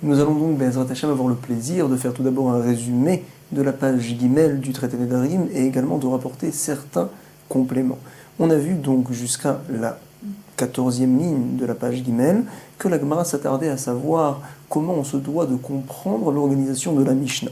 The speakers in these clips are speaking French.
Nous allons donc, Be'ezrat Hashem, avoir le plaisir de faire tout d'abord un résumé de la page Gimel du traité Nedarim et également de rapporter certains compléments. On a vu donc jusqu'à la 14e ligne de la page Gimel que la Gemara s'attardait à savoir comment on se doit de comprendre l'organisation de la Mishnah.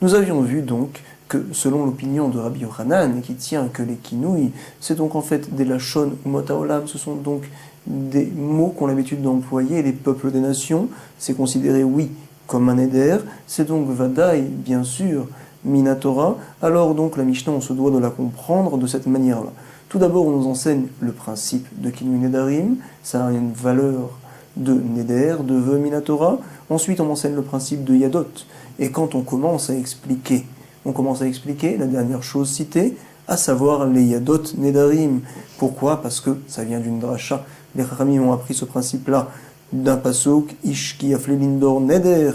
Nous avions vu donc que selon l'opinion de Rabbi Yochanan, qui tient que les kinouïs, c'est donc en fait des lachon ou motaolam, ce sont donc des mots qu'ont l'habitude d'employer les peuples des nations, c'est considéré, oui, comme un éder, c'est donc vadaï, bien sûr, minatora, alors donc la Mishnah, on se doit de la comprendre de cette manière-là. Tout d'abord, on nous enseigne le principe de kinouï nedarim, ça a une valeur de neder, de vœu minatora. Ensuite, on enseigne le principe de yadot, et quand on commence à expliquer la dernière chose citée, à savoir les yadot nedarim. Pourquoi ? Parce que ça vient d'une dracha. Les Chachamim ont appris ce principe-là d'un pasuk, Ish ki yafle lindor neder,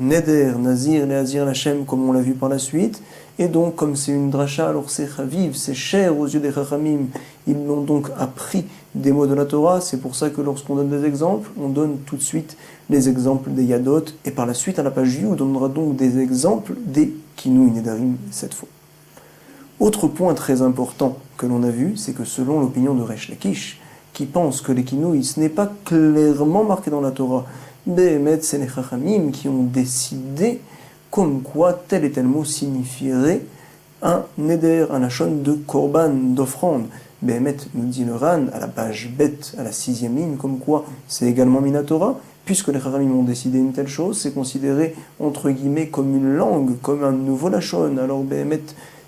neder, nazir, leazir lachem, comme on l'a vu par la suite. Et donc, comme c'est une dracha, alors c'est chaviv, c'est cher aux yeux des Chachamim. Ils l'ont donc appris des mots de la Torah. C'est pour ça que lorsqu'on donne des exemples, on donne tout de suite les exemples des yadot. Et par la suite, à la page Yu, on donnera donc des exemples des kinouï nedarim cette fois. Autre point très important que l'on a vu, c'est que selon l'opinion de Resh Lakish, qui pense que les kinouïs, ce n'est pas clairement marqué dans la Torah, mais c'est les Chachamim qui ont décidé comme quoi tel et tel mot signifierait un neder, un lachon de korban, d'offrande. Behemet, nous dit le Ran, à la page bet, à la 6e ligne, comme quoi c'est également minatora, puisque les Chachamim ont décidé une telle chose, c'est considéré entre guillemets comme une langue, comme un nouveau lachon. Alors Behemet,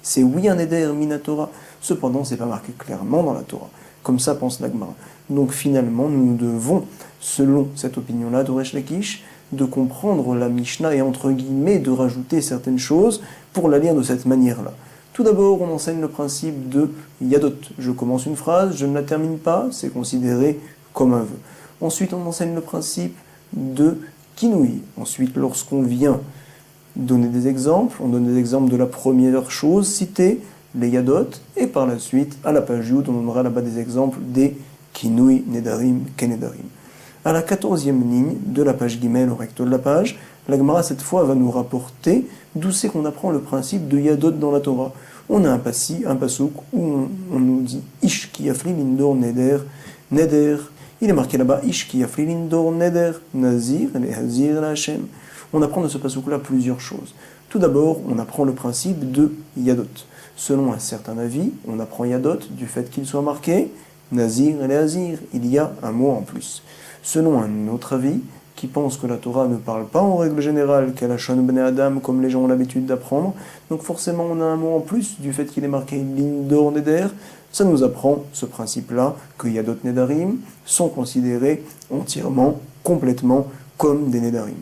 c'est oui un neder, minatora, cependant c'est pas marqué clairement dans la Torah. Comme ça pense la Gemara. Donc finalement, nous devons, selon cette opinion-là de Resh Lakish, de comprendre la Mishnah et entre guillemets de rajouter certaines choses pour la lire de cette manière-là. Tout d'abord, on enseigne le principe de yadot. Je commence une phrase, je ne la termine pas, c'est considéré comme un vœu. Ensuite, on enseigne le principe de kinouï. Ensuite, lorsqu'on vient donner des exemples, on donne des exemples de la première chose citée, les yadot, et par la suite, à la page Yud, on donnera là-bas des exemples des kinouï nedarim, kenedarim. À la 14e ligne de la page Gimel, au recto de la page, la Gemara cette fois va nous rapporter d'où c'est qu'on apprend le principe de yadot dans la Torah. On a un pasuk où on nous dit Ish ki yafli lindor neder, neder. Il est marqué là-bas Ish ki yafli lindor neder, nazir, lehazir la Hashem. On apprend de ce pasuk-là plusieurs choses. Tout d'abord, on apprend le principe de yadot. Selon un certain avis, on apprend yadot du fait qu'il soit marqué nazir et lehazir. Il y a un mot en plus. Selon un autre avis, qui pense que la Torah ne parle pas en règle générale qu'à la Shon Bnei Adam, comme les gens ont l'habitude d'apprendre, donc forcément on a un mot en plus du fait qu'il est marqué Lindor Neder, ça nous apprend ce principe-là, que Yadot Nedarim sont considérés entièrement, complètement, comme des Nedarim.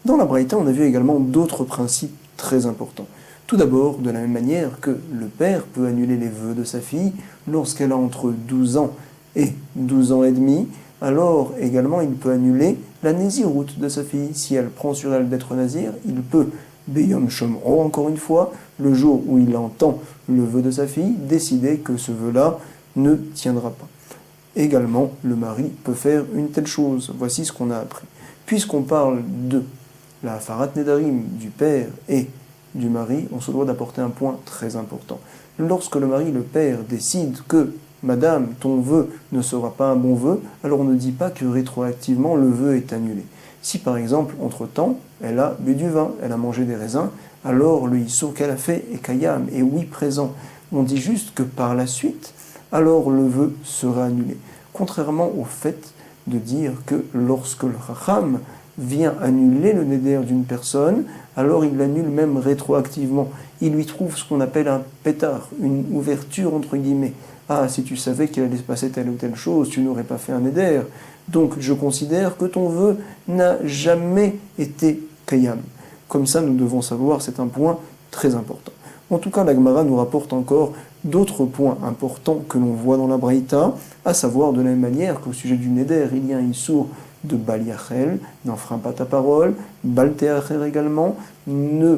Dans la Braïta, on a vu également d'autres principes très importants. Tout d'abord, de la même manière que le père peut annuler les vœux de sa fille lorsqu'elle a entre 12 ans et 12 ans et demi, alors également il peut annuler la nésiroute de sa fille. Si elle prend sur elle d'être nazir, il peut, Beyom Shomro, encore une fois, le jour où il entend le vœu de sa fille, décider que ce vœu-là ne tiendra pas. Également, le mari peut faire une telle chose. Voici ce qu'on a appris. Puisqu'on parle de la Farat Nedarim du père et du mari, on se doit d'apporter un point très important. Lorsque le mari, le père, décide que Madame, ton vœu ne sera pas un bon vœu, alors on ne dit pas que rétroactivement le vœu est annulé. Si par exemple, entre-temps, elle a bu du vin, elle a mangé des raisins, alors le issur qu'elle a fait est kayam, et oui présent. On dit juste que par la suite, alors le vœu sera annulé. Contrairement au fait de dire que lorsque le chacham vient annuler le neder d'une personne, alors il l'annule même rétroactivement. Il lui trouve ce qu'on appelle un pétard, une ouverture entre guillemets. Ah, si tu savais qu'il allait se passer telle ou telle chose, tu n'aurais pas fait un éder. Donc je considère que ton vœu n'a jamais été kayam. Comme ça, nous devons savoir, c'est un point très important. En tout cas, la Gemara nous rapporte encore d'autres points importants que l'on voit dans la Braïta, à savoir de la même manière qu'au sujet du neder, il y a un issour de bal yachel, n'enfreins pas ta parole, bal teacher également, ne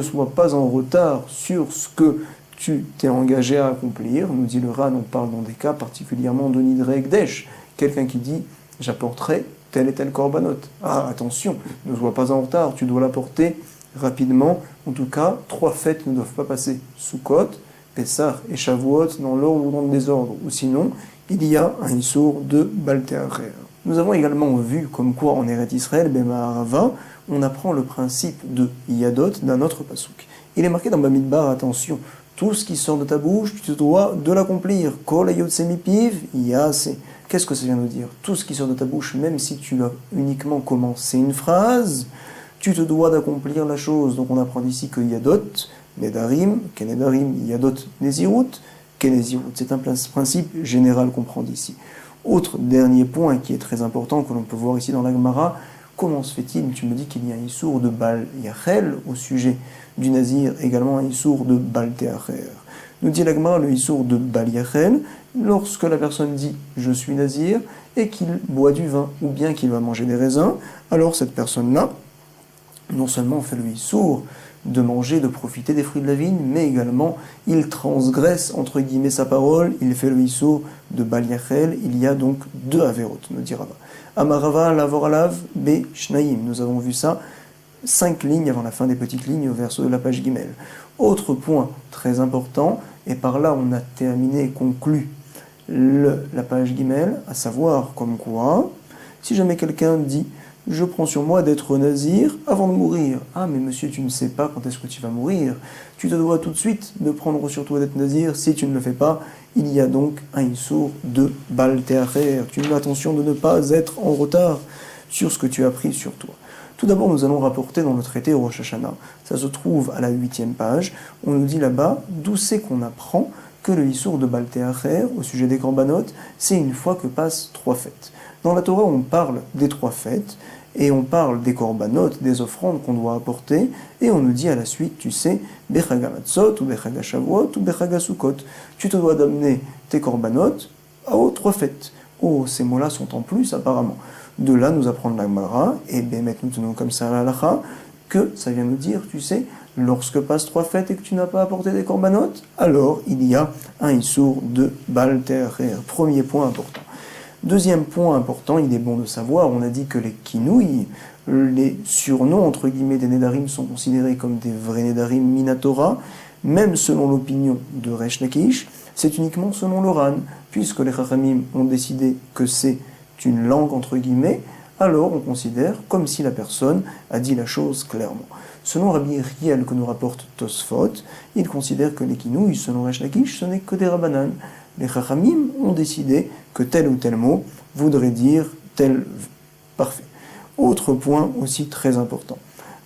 sois pas en retard sur ce que tu t'es engagé à accomplir. Nous dit le Ran, on parle dans des cas particulièrement de Nidre Ekdesh, quelqu'un qui dit j'apporterai tel et tel korbanot. Ah, attention, ne sois pas en retard, tu dois l'apporter rapidement. En tout cas, 3 fêtes ne doivent pas passer. Sukkot, Pessah et Shavuot dans l'ordre ou dans le désordre. Ou sinon, il y a un issour de Balteacher. Nous avons également vu comme quoi en Eret Israël, Bema'arava, on apprend le principe de Yadot d'un autre pasouk. Il est marqué dans Bamidbar, attention, tout ce qui sort de ta bouche, tu te dois de l'accomplir. Kol ayot semipiv, yase. Qu'est-ce que ça vient nous dire? Tout ce qui sort de ta bouche, même si tu as uniquement commencé une phrase, tu te dois d'accomplir la chose. Donc on apprend ici que Yadot, Nedarim, Kenedarim, Yadot, Nezirut, Kenezirut. C'est un principe général qu'on prend d'ici. Autre dernier point qui est très important, que l'on peut voir ici dans la Gemara, comment se fait-il? Tu me dis qu'il y a un issour de Bal Yachel au sujet du Nazir, également un issour de Bal Teacher. Nous dit la Gemara le issour de Bal Yachel, lorsque la personne dit « je suis Nazir » et qu'il boit du vin ou bien qu'il va manger des raisins, alors cette personne-là, non seulement fait le issour de manger, de profiter des fruits de la vigne, mais également il transgresse entre guillemets sa parole, il fait le issour de Bal Yachel, il y a donc 2 averot, nous dit Rava. Amarava, lavoralav, be shnaim. Nous avons vu ça 5 lignes avant la fin des petites lignes au verso de la page Gimel. Autre point très important, et par là on a terminé et conclu la page Gimel, à savoir comme quoi, si jamais quelqu'un dit « je prends sur moi d'être nazir avant de mourir ». Ah mais monsieur, tu ne sais pas quand est-ce que tu vas mourir. Tu te dois tout de suite de prendre sur toi d'être nazir. Si tu ne le fais pas, il y a donc un issour de Bal Teacher. Tu as attention de ne pas être en retard sur ce que tu as pris sur toi. Tout d'abord, nous allons rapporter dans le traité Rosh Hashanah. Ça se trouve à la 8e page. On nous dit là-bas d'où c'est qu'on apprend que le issour de Bal Teacher, au sujet des korbanot, c'est une fois que passent 3 fêtes. Dans la Torah, on parle des 3 fêtes, et on parle des korbanot, des offrandes qu'on doit apporter, et on nous dit à la suite, tu sais, Bechaga Matzot, ou Bechaga Shavuot, ou Bechaga Sukkot. Tu te dois d'amener tes korbanot aux 3 fêtes. Oh, ces mots-là sont en plus, apparemment. De là, nous apprendre la Gemara, et Bémet nous tenons comme ça à la halakha, que ça vient nous dire, tu sais, lorsque passent 3 fêtes et que tu n'as pas apporté des korbanot, alors il y a un issour de Bal Teacher. Premier point important. Deuxième point important, il est bon de savoir, on a dit que les kinouïs, les surnoms entre guillemets des Nédarim sont considérés comme des vrais Nédarim Minatora, même selon l'opinion de Resh Lakish, c'est uniquement selon le Ran, puisque les Chachamim ont décidé que c'est une langue entre guillemets, alors on considère comme si la personne a dit la chose clairement. Selon Rabbi Yechiel que nous rapporte Tosfot, il considère que les kinouïs, selon Resh Lakish, ce n'est que des Rabbanan. Les Chachamim ont décidé que tel ou tel mot voudrait dire tel. Parfait. Autre point aussi très important.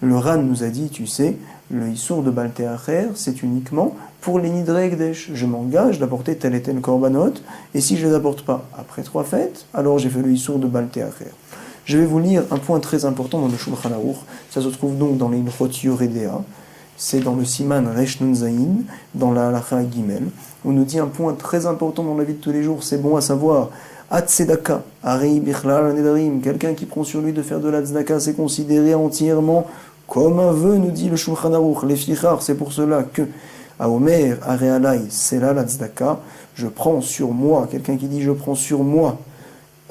Le Ran nous a dit, tu sais, le issour de Bal Teacher, c'est uniquement pour les Nidrei Ekdesh. Je m'engage d'apporter tel et tel korbanot, et si je ne les apporte pas après 3 fêtes, alors j'ai fait le issour de Bal Teacher. Je vais vous lire un point très important dans le Shulchan Aruch. Ça se trouve donc dans les Ilchot Yoredea. C'est dans le Siman Resh Nun Zayin, dans la Halakha Gimel. On nous dit un point très important dans la vie de tous les jours, c'est bon à savoir. At-Tzedaka, Ari Bichlal Nedarim, quelqu'un qui prend sur lui de faire de la tzedaka, c'est considéré entièrement comme un vœu, nous dit le Shulchan Aruch. Les Fichar, c'est pour cela que, à Omer, Arealai, c'est là la tzedaka, je prends sur moi, quelqu'un qui dit je prends sur moi,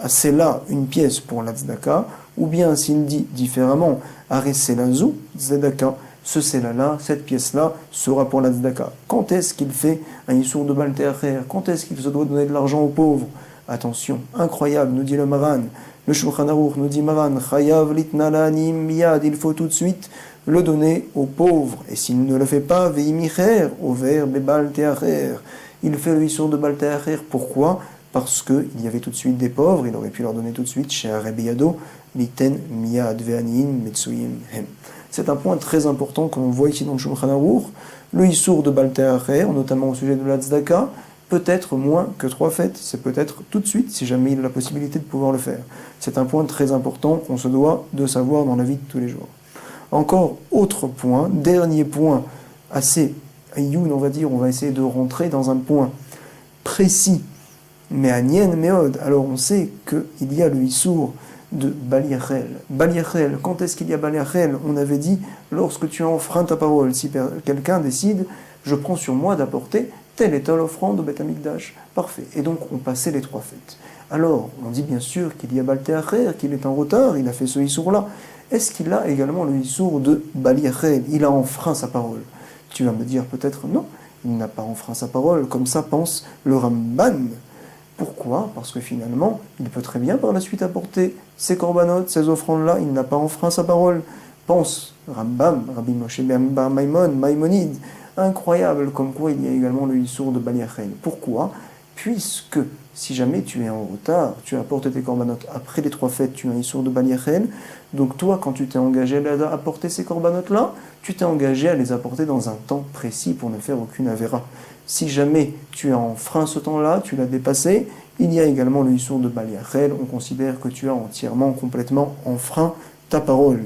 c'est là une pièce pour la tzedaka, ou bien s'il dit différemment, Are Selazu, tzedaka, ce cela-là, cette pièce-là, sera pour la tzedaka. Quand est-ce qu'il fait un issour de Bal Teacher? Quand est-ce qu'il se doit donner de l'argent aux pauvres? Attention, incroyable, nous dit le Maran. Le Shulchan Aruch nous dit Maran, Chayav litnalanim miyad, il faut tout de suite le donner aux pauvres. Et s'il ne le fait pas, veimicher, au verbe Bal Teacher. Il fait le issour de Bal Teacher. Pourquoi? Parce qu'il y avait tout de suite des pauvres, il aurait pu leur donner tout de suite, chez Arebiyado, liten miyad ve'aniim metsuyim hem. C'est un point très important que l'on voit ici dans le Shulchan Aruch. Le issour de Bal Teacher, notamment au sujet de la tzedaka, peut-être moins que 3 fêtes, c'est peut-être tout de suite, si jamais il a la possibilité de pouvoir le faire. C'est un point très important qu'on se doit de savoir dans la vie de tous les jours. Encore autre point, dernier point, assez youn, on va dire, on va essayer de rentrer dans un point précis, mais à Nien Meod. Alors on sait qu'il y a le issour de Bal Yachel. Bal Yachel, quand est-ce qu'il y a Bal Yachel? On avait dit, lorsque tu as enfreint ta parole, si quelqu'un décide, je prends sur moi d'apporter telle et telle offrande au Beth Amikdash. Parfait. Et donc on passait les 3 fêtes. Alors, on dit bien sûr qu'il y a Baltéacher, qu'il est en retard, il a fait ce Issour-là. Est-ce qu'il a également le Issour de Baliachel? Il a enfreint sa parole. Tu vas me dire peut-être non, il n'a pas enfreint sa parole, comme ça pense le Ramban. Pourquoi? Parce que finalement, il peut très bien par la suite apporter ses corbanotes, ces offrandes-là, il n'a pas enfreint sa parole. Pense Rambam, Rabbi Moshe ben Maïmonide, incroyable, comme quoi il y a également le Issour de Baliachel. Pourquoi? Puisque si jamais tu es en retard, tu apportes tes corbanotes après les 3 fêtes, tu as un Issour de Baliachel, donc toi, quand tu t'es engagé à apporter ces corbanotes-là, tu t'es engagé à les apporter dans un temps précis pour ne faire aucune avéra. Si jamais tu as enfreint ce temps-là, tu l'as dépassé, il y a également le Issour de Baliachel, on considère que tu as entièrement, complètement enfreint ta parole.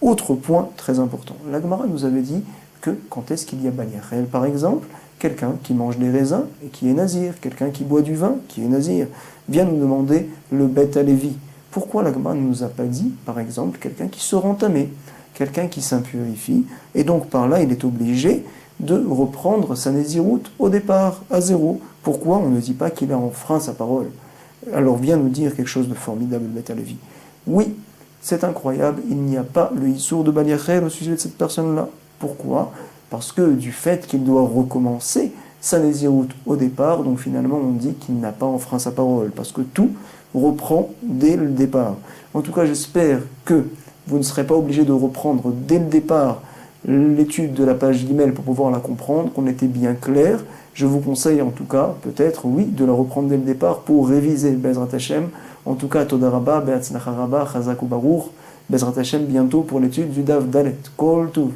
Autre point très important, la Gemara nous avait dit que quand est-ce qu'il y a Baliachel, par exemple, quelqu'un qui mange des raisins et qui est nazir, quelqu'un qui boit du vin qui est nazir, vient nous demander le Bet Alevi. Pourquoi la Gemara ne nous a pas dit, par exemple, quelqu'un qui se rend tamé, quelqu'un qui s'impurifie, et donc par là il est obligé de reprendre sa nésiroute au départ, à zéro. Pourquoi on ne dit pas qu'il a enfreint sa parole? Alors vient nous dire quelque chose de formidable, Bet Alevi. Oui, c'est incroyable, il n'y a pas le Issour de Baliachel au sujet de cette personne-là. Pourquoi? Parce que du fait qu'il doit recommencer sa nésiroute au départ, donc finalement on dit qu'il n'a pas enfreint sa parole, parce que tout reprend dès le départ. En tout cas, j'espère que vous ne serez pas obligé de reprendre dès le départ l'étude de la page Gimel pour pouvoir la comprendre, qu'on était bien clair. Je vous conseille en tout cas, peut-être, oui, de la reprendre dès le départ pour réviser Bezrat Hashem. En tout cas, Toda Rabba, Be'atzlacha Rabba, Chazak u Baruch, Bezrat Hashem bientôt pour l'étude du Daf Dalet. Kol Tuv.